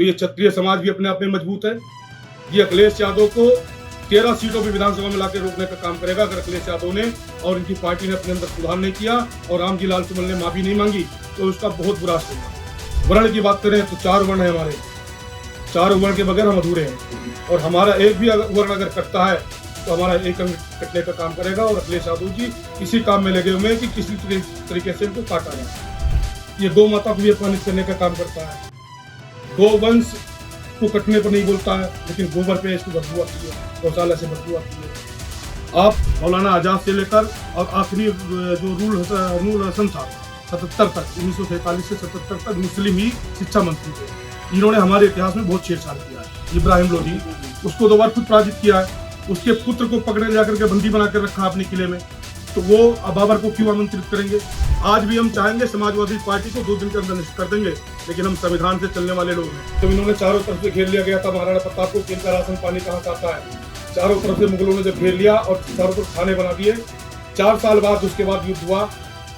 ये क्षत्रिय समाज भी अपने आप में मजबूत है। ये अखिलेश यादव को 13 सीटों पर विधानसभा में लाकर रोकने का काम करेगा अगर अखिलेश यादव ने और इनकी पार्टी ने अपने अंदर सुधार नहीं किया और रामजी लाल सुमन ने माफी नहीं मांगी तो उसका बहुत बुरा असर होगा। वर्ण की बात करें तो 4 वर्ण है हमारे, 4 वर्ण के बगैर हम अधूरे हैं और हमारा एक भी वर्ण अगर कटता है तो हमारा एक अंग कटने का काम करेगा और अखिलेश यादव जी इसी काम में लगे हुए हैं कि किसी तरीके से इनको काटा जाए। ये गौ माता को भी अपमानित करने का काम करता है, गौवंश को कटने पर नहीं बोलता है लेकिन गोबर पे इसको बदबू आती है, गौशाला से बदबू आती है। आप मौलाना आजाद से लेकर और आखिरी जो रूल हसन था 77 तक 1947 से 77 तक मुस्लिम ही शिक्षा मंत्री थे। इन्होंने हमारे इतिहास में बहुत छेड़छाड़ किया है। इब्राहिम लोधी उसको 2 बार खुद पराजित किया है, उसके पुत्र को पकड़े जाकर के बंदी बना कर रखा अपने किले में, तो वो बाबर को क्यों आमंत्रित करेंगे। आज भी हम चाहेंगे समाजवादी पार्टी को 2 दिन के अंदर नष्ट कर देंगे लेकिन हम संविधान से चलने वाले लोग हैं। तो इन्होंने चारों तरफ से घेर लिया गया था महाराणा प्रताप को, किनका राशन पानी कहाँ से आता है। चारों तरफ से मुगलों ने जब घेर लिया और चारों तरफ थाने बना दिए, 4 साल बाद उसके बाद युद्ध हुआ।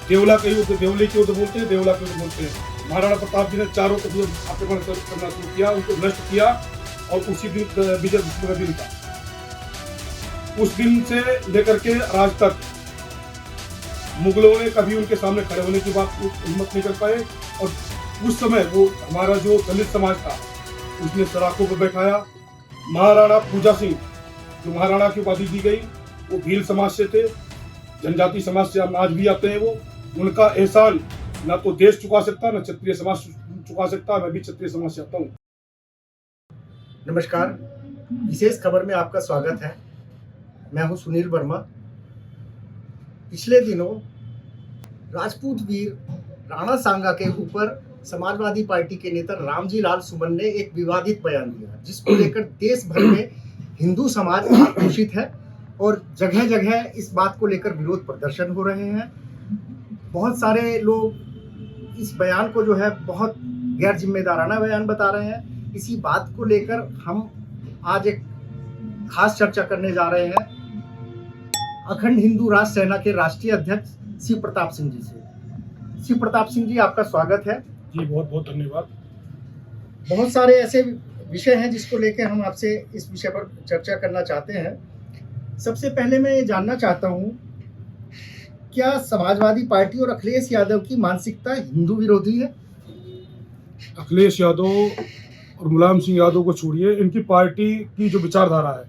देवला का युद्ध, देवली के युद्ध बोलते हैं, देवला के युद्ध बोलते हैं। महाराणा प्रताप जी ने चारों तरफ आक्रमण करना शुरू किया, उनको नष्ट किया और उसी दिन विजय दशमी का दिन था। उस दिन से लेकर के आज तक मुगलों ने कभी उनके सामने खड़े होने की बात हिम्मत नहीं कर पाए और उस समय वो हमारा जो दलित समाज था उसने सड़कों पर बैठाया। महाराणा पूजा सिंह जो महाराणा की उपाधि दी गई वो भील समाज से थे, जनजाति समाज से आज भी आते हैं। वो उनका एहसान ना तो देश चुका सकता ना क्षत्रिय समाज चुका सकता। मैं भी क्षत्रिय समाज से आता हूँ। नमस्कार, विशेष खबर में आपका स्वागत है। मैं हूं सुनील वर्मा। पिछले दिनों राजपूत वीर राणा सांगा के ऊपर समाजवादी पार्टी के नेता रामजी लाल सुमन ने एक विवादित बयान दिया जिसको लेकर देश भर में हिंदू समाज आक्रोशित है और जगह जगह इस बात को लेकर विरोध प्रदर्शन हो रहे हैं। बहुत सारे लोग इस बयान को जो है बहुत गैर जिम्मेदाराना बयान बता रहे हैं। इसी बात को लेकर हम आज एक खास चर्चा करने जा रहे हैं अखंड हिंदू राष्ट्र सेना के राष्ट्रीय अध्यक्ष शिव प्रताप सिंह जी से। शिव प्रताप सिंह जी, आपका स्वागत है। जी बहुत बहुत धन्यवाद। बहुत सारे ऐसे विषय हैं जिसको लेकर हम आपसे इस विषय पर चर्चा करना चाहते हैं। सबसे पहले मैं ये जानना चाहता हूँ, क्या समाजवादी पार्टी और अखिलेश यादव की मानसिकता हिंदू विरोधी है? अखिलेश यादव और मुलायम सिंह यादव को छोड़िए, इनकी पार्टी की जो विचारधारा है,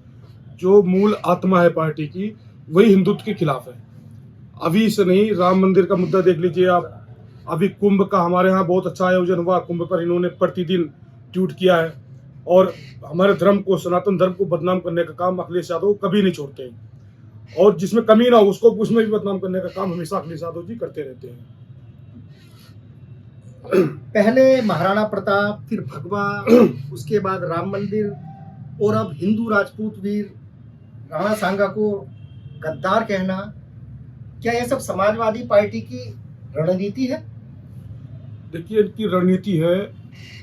जो मूल आत्मा है पार्टी की, वही हिंदुत्व के खिलाफ है। अभी से नहीं, राम मंदिर का मुद्दा देख लीजिए आप। अभी कुंभ का हमारे यहाँ बहुत अच्छा आयोजन हुआ, कुंभ पर इन्होंने प्रतिदिन ट्वीट किया है और हमारे धर्म को, सनातन धर्म को बदनाम करने का काम अखिलेश यादव कभी नहीं छोड़ते हैं और जिसमें कमी ना हो उसको उसमें भी बदनाम करने का काम हमेशा अखिलेश यादव जी करते रहते हैं। पहले महाराणा प्रताप, फिर भगवा, उसके बाद राम मंदिर और अब हिंदू राजपूत वीर राणा सांगा को गद्दार कहना, क्या यह सब समाजवादी पार्टी की रणनीति है? देखिए, इनकी रणनीति है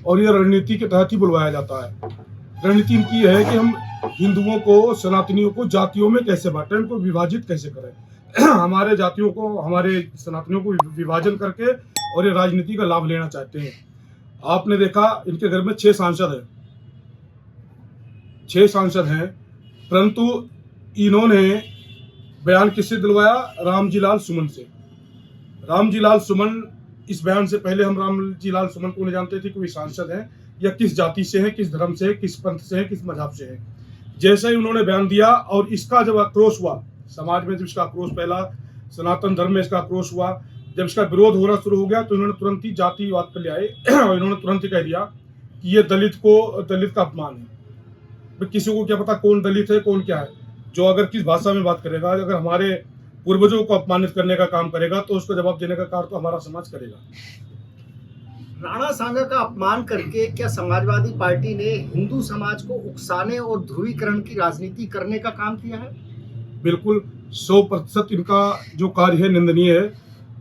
और ये रणनीति के तहत ही बुलवाया जाता है। रणनीति इनकी है कि हम हिंदुओं को, सनातनियों को जातियों में कैसे बांटें, इनको विभाजित कैसे करें। हमारे जातियों को, हमारे सनातनियों को विभाजन करके और ये राजनीति का लाभ लेना चाहते हैं। आपने देखा इनके घर में 6 सांसद हैं, 6 सांसद हैं, परंतु इन्होंने बयान किससे दिलवाया? रामजी लाल सुमन से। रामजी लाल सुमन, इस बयान से पहले हम रामजी लाल सुमन को नहीं जानते थे कि वे सांसद हैं या किस जाति से हैं, किस धर्म से हैं, किस पंथ से हैं, किस मजहब से हैं। जैसे ही उन्होंने बयान दिया और इसका जब आक्रोश हुआ समाज में, जब इसका आक्रोश फैला, सनातन धर्म में इसका आक्रोश हुआ, जब इसका विरोध होना शुरू हो गया तो इन्होंने तुरंत ही जातिवाद पर ले आए और इन्होंने तुरंत ही कह दिया कि ये दलित का अपमान है। किसी को क्या पता कौन दलित है कौन क्या है। जो अगर किस भाषा में बात करेगा, अगर हमारे पूर्वजों को अपमानित करने का काम करेगा तो उसको जवाब देने का कार्य तो हमारा समाज करेगा। राणा सांगा का अपमान करके क्या समाजवादी पार्टी ने हिंदू समाज को उकसाने और ध्रुवीकरण की राजनीति करने का काम किया है? बिल्कुल 100% इनका जो कार्य है निंदनीय है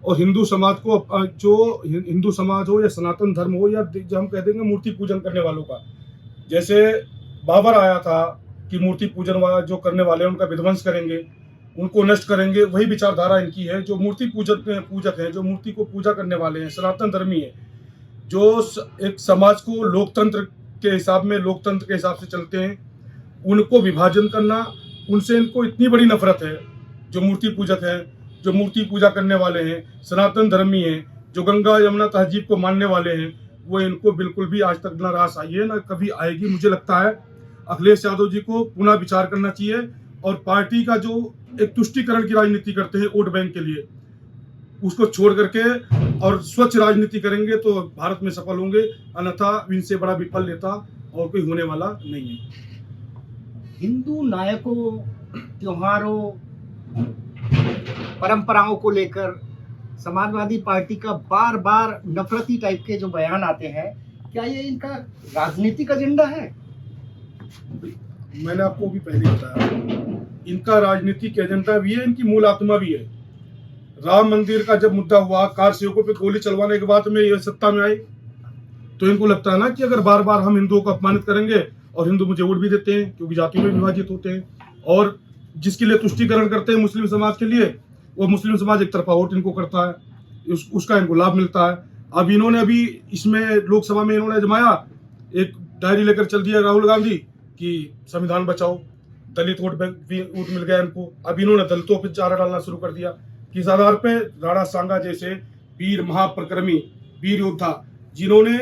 और हिंदू समाज को, जो हिंदू समाज हो या सनातन धर्म हो या जो हम कह देंगे मूर्ति पूजन करने वालों का, जैसे बाबर आया था कि मूर्ति पूजन जो करने वाले हैं उनका विध्वंस करेंगे, उनको नष्ट करेंगे, वही विचारधारा इनकी है। जो मूर्ति पूजक हैं, जो मूर्ति को पूजा करने वाले हैं, सनातन धर्मी है, जो एक समाज को लोकतंत्र उनके हिसाब में, लोकतंत्र के हिसाब से चलते हैं, उनको विभाजन करना, उनसे इनको इतनी बड़ी नफरत है। जो मूर्ति पूजक हैं, जो मूर्ति पूजा करने वाले हैं, सनातन धर्मी हैं, जो गंगा यमुना तहजीब को मानने वाले हैं, वो इनको बिल्कुल भी आज तक ना रास आई है, ना कभी आएगी। मुझे लगता है अखिलेश यादव जी को पुनः विचार करना चाहिए और पार्टी का जो एक तुष्टीकरण की राजनीति करते हैं वोट बैंक के लिए, उसको छोड़ करके और स्वच्छ राजनीति करेंगे तो भारत में सफल होंगे, अन्यथा इनसे बड़ा विफल नेता और कोई होने वाला नहीं है। हिंदू नायकों, त्योहारों, परंपराओं को लेकर समाजवादी पार्टी का बार बार नफरती टाइप के जो बयान आते हैं, क्या ये इनका राजनीतिक एजेंडा है? मैंने आपको भी पहले बताया, इनका राजनीतिक एजेंडा भी है, इनकी मूल आत्मा भी है। राम मंदिर का जब मुद्दा हुआ, कार सेवकों पे गोली चलवाने के बाद में ये सत्ता में आई, तो इनको लगता है ना कि अगर बार बार हम हिंदुओं को अपमानित करेंगे, और हिंदू मुझे वोट भी देते हैं क्योंकि जातियों में विभाजित होते हैं, और जिसके लिए तुष्टीकरण करते हैं मुस्लिम समाज के लिए, वो मुस्लिम समाज एक तरफा वोट इनको करता है, उसका इनको लाभ मिलता है। अब इन्होंने अभी इसमें लोकसभा में इन्होंने आजमाया, एक डायरी लेकर चल दिया राहुल गांधी कि संविधान बचाओ, दलित वोट मिल गया इनको। अब इन्होंने दलितों पर चारा डालना शुरू कर दिया। किस आधार पे? राणा सांगा जैसे वीर महापरिक्रमी वीर योद्धा, जिन्होंने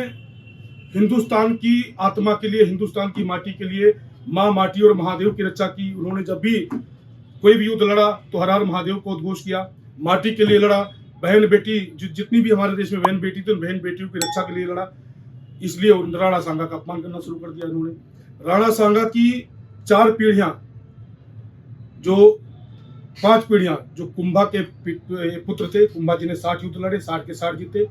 हिंदुस्तान की आत्मा के लिए, हिंदुस्तान की माटी के लिए, माँ माटी और महादेव की रक्षा की। उन्होंने जब भी कोई भी युद्ध लड़ा तो हर हर महादेव को उद्घोष किया, माटी के लिए लड़ा, बहन बेटी जितनी भी हमारे देश में बहन बेटी थी, उन बहन बेटियों की रक्षा के लिए लड़ा। इसलिए राणा सांगा का अपमान करना शुरू कर दिया इन्होंने। राणा सांगा की 4 पीढ़ियां, जो 5 पीढ़ियां, जो कुंभा के पुत्र थे। कुंभा जी ने 60 युद्ध लड़े, 60 के 60 जीते।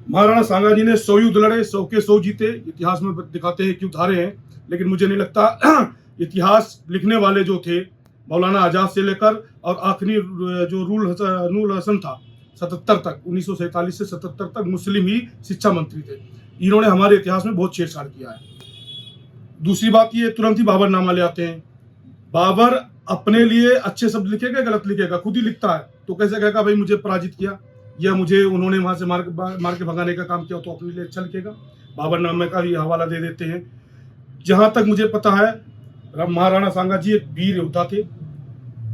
महाराणा सांगा जी ने 100 युद्ध लड़े, 100 के 100 जीते। इतिहास में दिखाते हैं कि युद्ध हारे हैं, लेकिन मुझे नहीं लगता इतिहास लिखने वाले जो थे, मौलाना आजाद से लेकर और आखिरी जो नूर हसन था 77 तक, 1947 से 77 तक मुस्लिम ही शिक्षा मंत्री थे। इन्होंने हमारे इतिहास में बहुत छेड़छाड़ किया है। दूसरी बात, ये तुरंत ही बाबर नामा ले आते हैं। बाबर अपने लिए अच्छे शब्द लिखेगा, गलत लिखेगा? खुद ही लिखता है, तो कैसे कहेगा भाई मुझे पराजित किया या मुझे उन्होंने वहां से मार के भगाने का काम किया, तो अपने लिए अच्छा लिखेगा। बाबर नामे का ही हवाला दे देते हैं। जहां तक मुझे पता है, महाराणा सांगा जी एक वीर योद्धा थे,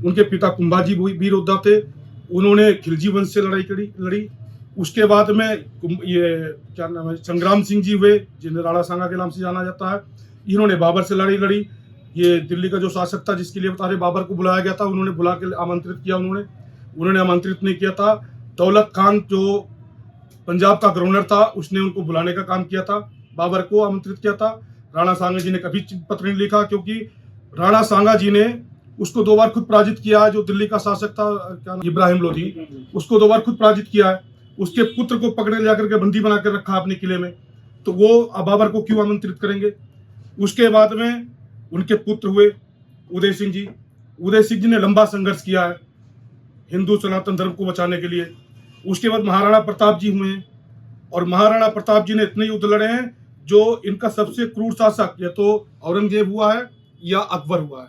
उनके पिता कुंभाजी वीर योद्धा थे। उन्होंने खिलजी वंश से लड़ी। उसके बाद में ये क्या नाम है, संग्राम सिंह जी हुए, जिन्हें राणा सांगा के नाम से जाना जाता है। इन्होंने बाबर से लड़ी। ये दिल्ली का जो शासक था, जिसके लिए बता रहे बाबर को बुलाया गया था, उन्होंने बुला के आमंत्रित किया, उन्होंने आमंत्रित नहीं किया था। दौलत खान जो पंजाब का गवर्नर था, उसने उनको बुलाने का काम किया था, बाबर को आमंत्रित किया था। राणा सांगा जी ने कभी पत्र नहीं लिखा, क्योंकि राणा सांगा जी ने उसको 2 बार खुद पराजित किया है। जो दिल्ली का शासक था, क्या इब्राहिम लोधी, उसको 2 बार खुद पराजित किया है। उसके पुत्र को पकड़े जाकर के बंदी बना कर रखा अपने किले में, तो वो बाबर को क्यों आमंत्रित करेंगे? उसके बाद में उनके पुत्र हुए उदय सिंह जी। उदय सिंह जी ने लंबा संघर्ष किया है हिंदू सनातन धर्म को बचाने के लिए। उसके बाद महाराणा प्रताप जी हुए हैं, और महाराणा प्रताप जी ने इतने युद्ध लड़े हैं। जो इनका सबसे क्रूर शासक या तो औरंगजेब हुआ है या अकबर हुआ है।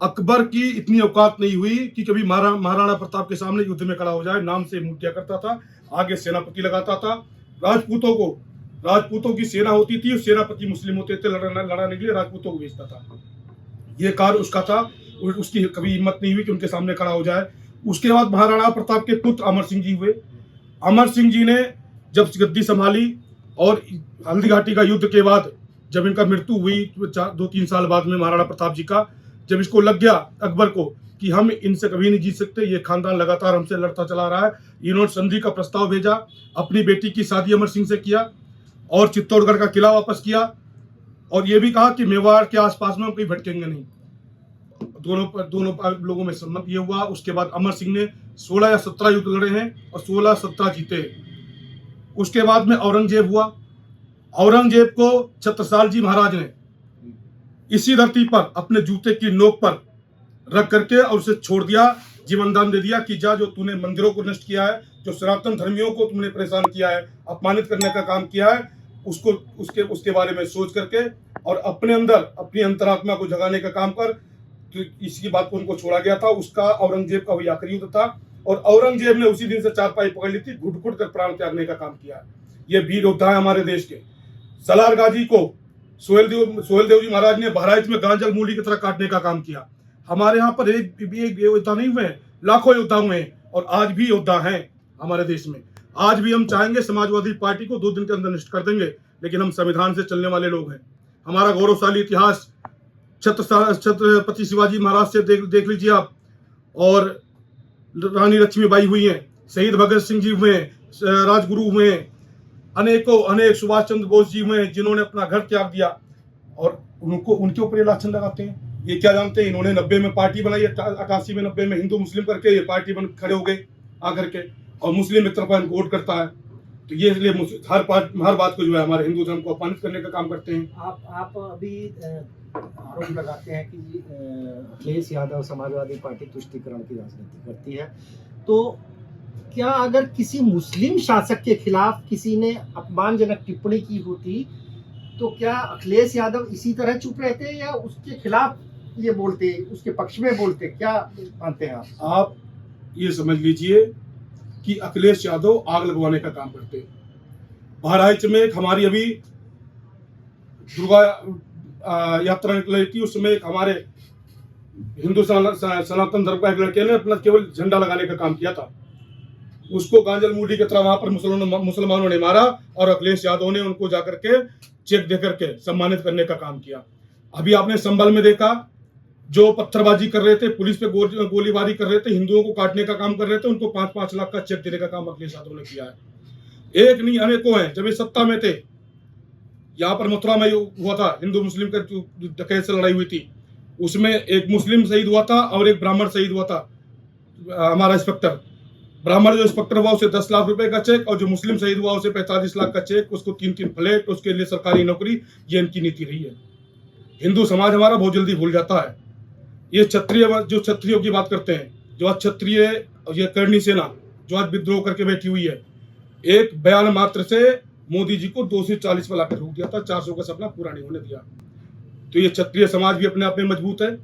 अकबर की इतनी औकात नहीं हुई कि कभी महाराणा प्रताप के सामने युद्ध में खड़ा हो जाए। नाम से मुँह किया करता था, आगे सेनापति लगाता था। राजपूतों की सेना होती थी, सेनापति मुस्लिम होते थे, लड़ाने के लिए राजपूतों को भेजता था। ये कार्य उसका था, उसकी कभी हिम्मत नहीं हुई कि उनके सामने खड़ा हो जाए। उसके बाद महाराणा प्रताप के पुत्र अमर सिंह जी हुए। अमर सिंह जी ने जब गद्दी संभाली, और हल्दी घाटी का युद्ध के बाद जब इनका मृत्यु हुई 2-3 साल बाद में, महाराणा प्रताप जी का, जब इसको लग गया अकबर को कि हम इनसे कभी नहीं जीत सकते, ये खानदान लगातार हमसे लड़ता चला रहा है, इन्होंने संधि का प्रस्ताव भेजा। अपनी बेटी की शादी अमर सिंह से किया, और चित्तौड़गढ़ का किला वापस किया, और ये भी कहा कि मेवाड़ के आसपास में हम कहीं भटकेंगे नहीं। दोनों लोगों में सम्मत ये हुआ। उसके बाद अमर सिंह ने 16 या 17 युद्ध लड़े हैं और 16-17 जीते। उसके बाद में औरंगजेब हुआ। औरंगजेब को छत्रसाल जी महाराज ने इसी धरती पर अपने जूते की नोक पर रख करके और उसे छोड़ दिया, जीवनदान दे दिया कि जा, जो तूने मंदिरों को नष्ट किया है, जो सनातन धर्मियों को तुमने परेशान किया है, अपमानित करने का काम किया है, उसके बारे में सोच करके और अपने अंदर अपनी अंतरात्मा को जगाने का काम कर। तो इसकी बात को उनको छोड़ा गया था। उसका औरंगजेब का वही आखिरी युद्ध था, और औरंगजेब ने उसी दिन से चारपाई पकड़ ली थी, घुट घुट कर प्राण त्यागने का काम किया। ये वीर योद्धा है हमारे देश के। सलार गाजी को सोहेल देव जी महाराज ने बहराइच में गांजल मूली की तरह काटने का काम किया। हमारे यहाँ पर एक भी एक योद्धा नहीं हुए हैं, लाखों योद्धा हुए हैं और आज भी योद्धा हैं हमारे देश में। आज भी हम चाहेंगे समाजवादी पार्टी को 2 दिन के अंदर नष्ट कर देंगे, लेकिन हम संविधान से चलने वाले लोग हैं। हमारा गौरवशाली इतिहास छत्रपति शिवाजी महाराज से देख लीजिए आप, और रानी लक्ष्मीबाई हुई हैं, शहीद भगत सिंह जी हुए हैं, राजगुरु हुए हैं, अनेक सुभाष चंद्र बोस जी हुए हैं जिन्होंने अपना घर त्याग दिया, और उनके ऊपर ये लाछन लगाते हैं। ये क्या जानते हैं, इन्होंने 90 में पार्टी बनाई, 88 में 90 में हिंदू मुस्लिम करके ये पार्टी बन खड़े हो गए आकर के, और मुस्लिम एक तरफा इनको वोट करता है। तो ये इसलिए हर बात को जो है हमारे हिंदू धर्म को अपमानित करने का काम करते हैं। आप अभी आरोप लगाते हैं कि अखिलेश यादव समाजवादी पार्टी तुष्टीकरण की राजनीति करती है, तो क्या अगर किसी मुस्लिम शासक के खिलाफ किसी ने अपमानजनक टिप्पणी की होती तो क्या अखिलेश यादव इसी तरह चुप रहते या उसके खिलाफ ये बोलते, उसके पक्ष में बोलते? क्या मानते हैं आप ये समझ लीजिए कि अखिलेश यादव आग लगवाने का काम करते हैं। बहराइच में एक हमारी अभी दुर्गा यात्रा निकली थी, उसमें एक हमारे हिंदू सनातन धर्म का एक लड़के ने अपना केवल झंडा लगाने का काम किया था। उसको गांजल मूली की तरह वहां पर मुसलमानों ने मारा और अखिलेश यादव ने उनको जाकर के चेक देकर के सम्मानित करने का काम किया। अभी आपने संभल में देखा, जो पत्थरबाजी कर रहे थे, पुलिस पे गोलीबारी कर रहे थे, हिंदुओं को काटने का काम कर रहे थे, उनको 5-5 लाख का चेक देने का काम अखिलेश यादव ने किया है। एक नहीं अनेकों हैं। जब ये सत्ता में थे, यहाँ पर मथुरा में हुआ था, हिंदू मुस्लिम का डकैत से लड़ाई हुई थी, उसमें एक मुस्लिम शहीद हुआ था और एक ब्राह्मण शहीद हुआ था। हमारा इंस्पेक्टर, ब्राह्मण जो इंस्पेक्टर हुआ उसे 10 लाख रुपए का चेक, और जो मुस्लिम शहीद हुआ उसे 45 लाख का चेक, उसको 3-3 फ्लैट, उसके लिए सरकारी नौकरी। ये इनकी नीति रही है। हिंदू समाज हमारा बहुत जल्दी भूल जाता है। ये जो क्षत्रियों की बात करते हैं, जो आज क्षत्रिय, ये करणी सेना जो आज विद्रोह करके बैठी हुई है, एक बयान मात्र से मोदी जी को 240 पर लाकर रोक दिया था, 400 का सपना पूरा नहीं होने दिया। तो ये क्षत्रिय समाज भी अपने आप में मजबूत है।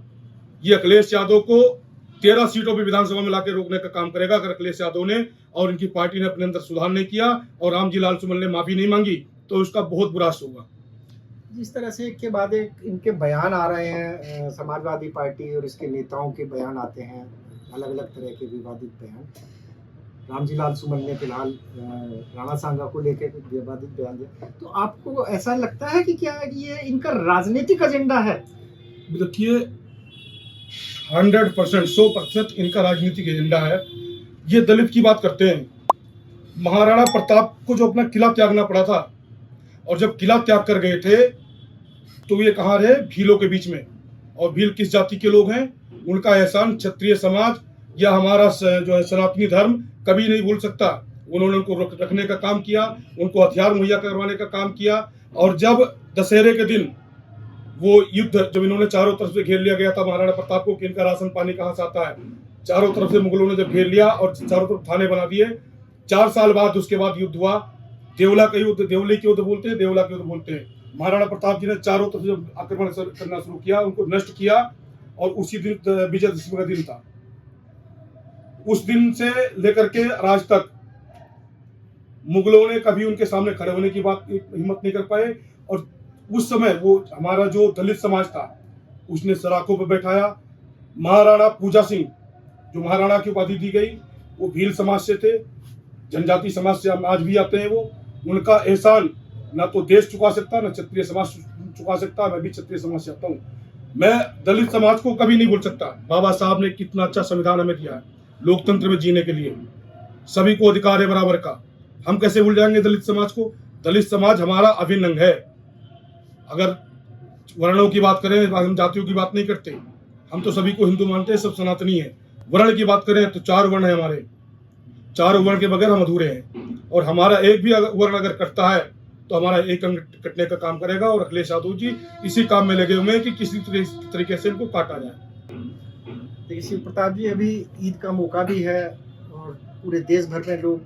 ये अखिलेश यादव को 13 सीटों पर विधानसभा में लाकर रोकने का काम करेगा अगर अखिलेश यादव ने और इनकी पार्टी ने अपने अंदर सुधार नहीं किया और रामजी लाल सुमन ने माफी नहीं मांगी, तो उसका बहुत बुरा असर होगा। जिस तरह से एक के बाद एक इनके बयान आ रहे हैं, समाजवादी पार्टी और इसके नेताओं के बयान आते हैं, अलग अलग तरह के विवादित बयान। रामजी लाल सुमन ने फिलहाल राणा सांगा को लेकर कुछ विवादित बयान दिया, तो आपको ऐसा लगता है कि क्या ये इनका राजनीतिक एजेंडा है? देखिए, 100% 100% इनका राजनीतिक एजेंडा है। ये दलित की बात करते हैं। महाराणा प्रताप को जो अपना किला त्यागना पड़ा था, और जब किला त्याग कर गए थे तो ये कहाँ रहे? भीलों के बीच में। और भील किस जाति के लोग हैं? उनका एहसान क्षत्रिय समाज या हमारा जो है सनातनी धर्म कभी नहीं भूल सकता। उन्होंने उनको रखने का काम किया, उनको हथियार मुहैया करवाने का काम किया। और जब दशहरे के दिन वो युद्ध, जब इन्होंने चारों तरफ से घेर लिया गया था महाराणा प्रताप को कि इनका राशन पानी कहाँ से आता है, चारों तरफ से मुगलों ने जब घेर लिया और चारों तरफ थाने बना दिए, 4 साल बाद उसके बाद युद्ध हुआ। देवला का युद्ध, देवली के युद्ध बोलते हैं, देवला के युद्ध बोलते हैं। महाराणा प्रताप जी ने चारों तरफ जब आक्रमण करना शुरू किया, उनको नष्ट किया, और उसी दिन विजयदशमी का दिन था। उस दिन से लेकर के आज तक मुगलों ने कभी उनके सामने खड़े होने की बात हिम्मत नहीं कर पाए। और उस समय वो हमारा जो दलित समाज था उसने सराखों पर बैठाया। महाराणा पूजा सिंह, जो महाराणा की उपाधि दी गई, वो भील समाज से थे, जनजाति समाज से आज भी आते हैं। वो उनका एहसान ना तो देश चुका सकता, ना क्षत्रिय समाज चुका सकता। मैं भी क्षत्रिय समाज से आता हूँ। मैं दलित समाज को कभी नहीं भूल सकता। बाबा साहब ने कितना अच्छा संविधान हमें दिया है लोकतंत्र में जीने के लिए, सभी को अधिकार है बराबर का। हम कैसे भूल जाएंगे दलित समाज को? दलित समाज हमारा अभिन्न अंग है। अगर वर्णों की बात करें, हम जातियों की बात नहीं करते, हम तो सभी को हिंदू मानते हैं, सब सनातनी है। वर्ण की बात करें तो 4 वर्ण है हमारे, 4 वर्ण के बगैर हम अधूरे हैं। और हमारा एक भी वर्ण अगर कटता है तो हमारा एक अंग कटने का काम करेगा। और अखिलेश यादव जी इसी काम में लगे हुए हैं कि किसी तरीके से इनको काटा जाए। देखिए शिव प्रताप जी, अभी ईद का मौका भी है और पूरे देश भर में लोग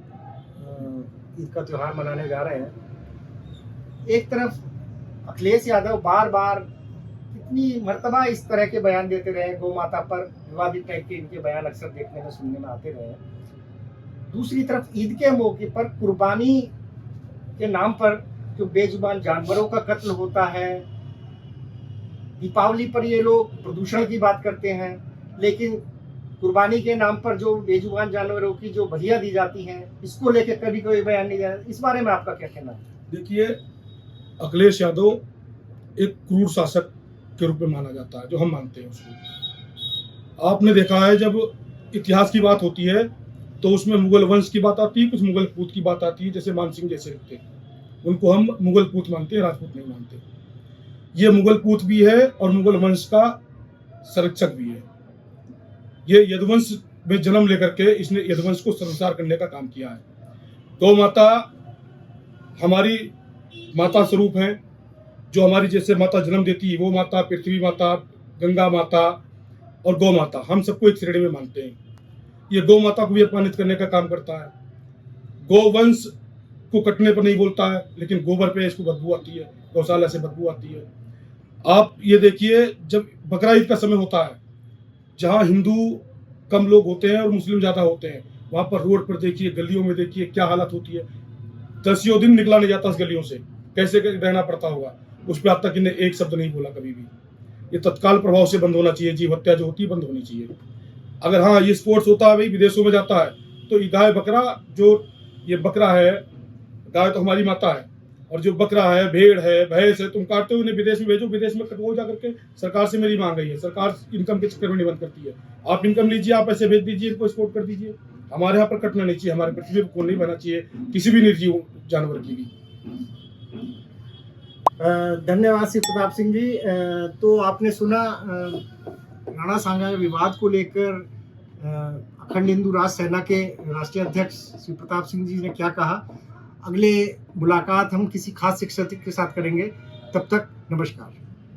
ईद का त्योहार मनाने जा रहे हैं। एक तरफ अखिलेश यादव बार बार कितनी मर्तबा इस तरह के बयान देते रहे, गौ माता पर विवादित टाइप के इनके बयान अक्सर देखने में सुनने में आते रहे। दूसरी तरफ ईद के मौके पर कुर्बानी के नाम पर जो बेजुबान जानवरों का कत्ल होता है, दीपावली पर ये लोग प्रदूषण की बात करते हैं, लेकिन कुर्बानी के नाम पर जो बेजुबान जानवरों की जो बलियां दी जाती हैं, इसको लेकर कभी कोई बयान नहीं दिया। इस बारे में आपका क्या कहना है? देखिए, अखिलेश यादव एक क्रूर शासक के रूप में माना जाता है, जो हम मानते हैं उसको। आपने देखा है जब इतिहास की बात होती है तो उसमें मुगल वंश की बात आती है, कुछ मुगल पूत की बात आती है, जैसे मानसिंह जैसे लगते, उनको हम मुगल पूत मानते हैं, राजपूत नहीं मानते। ये मुगल पूत भी है और मुगल वंश का संरक्षक भी है। ये यदुवंश में जन्म लेकर के इसने यदुवंश को संसार करने का काम किया है। गौ माता हमारी माता स्वरूप है, जो हमारी जैसे माता जन्म देती है, वो माता, पृथ्वी माता, गंगा माता और गौ माता, हम सबको एक श्रेणी में मानते हैं। ये गौ माता को भी अपमानित करने का काम करता है। गौवंश को कटने पर नहीं बोलता है, लेकिन गोबर पे इसको बदबू आती है, गौशाला से बदबू आती है। आप ये देखिए, जब बकरा ईद का समय होता है, जहाँ हिंदू कम लोग होते हैं और मुस्लिम ज़्यादा होते हैं, वहाँ पर रोड पर देखिए, गलियों में देखिए क्या हालत होती है। 10 दिन निकला नहीं जाता उस गलियों से, कैसे रहना पड़ता होगा। उस पर आज तक इन्हें एक शब्द नहीं बोला कभी भी। ये तत्काल प्रभाव से बंद होना चाहिए, जीव हत्या जो होती है बंद होनी चाहिए। अगर हाँ ये स्पोर्ट्स होता है भाई, विदेशों में जाता है, तो ये गाय बकरा, जो ये बकरा है, गाय तो हमारी माता है, और जो बकरा है, भेड़ है, भैंस है, तुम काटते हो उन्हें विदेश में भेजो, विदेश में कटवाओ जा करके। सरकार से मेरी मांग गई है, सरकार इनकम के चक्कर में नहीं बंद करती है। आप इनकम लीजिए, आप ऐसे भेज दीजिए, इनको एक्सपोर्ट कर दीजिए। हमारे यहाँ पर कटना नहीं चाहिए, हमारे पृथ्वी पर खून नहीं बहना चाहिए किसी भी निर्जीव जानवर की भी। धन्यवाद श्री प्रताप सिंह जी। तो आपने सुना राणा सांगा विवाद को लेकर अखंड हिंदू राष्ट्र सेना के राष्ट्रीय अध्यक्ष श्री प्रताप सिंह जी ने क्या कहा। अगले मुलाकात हम किसी खास शिक्षक के साथ करेंगे। तब तक नमस्कार।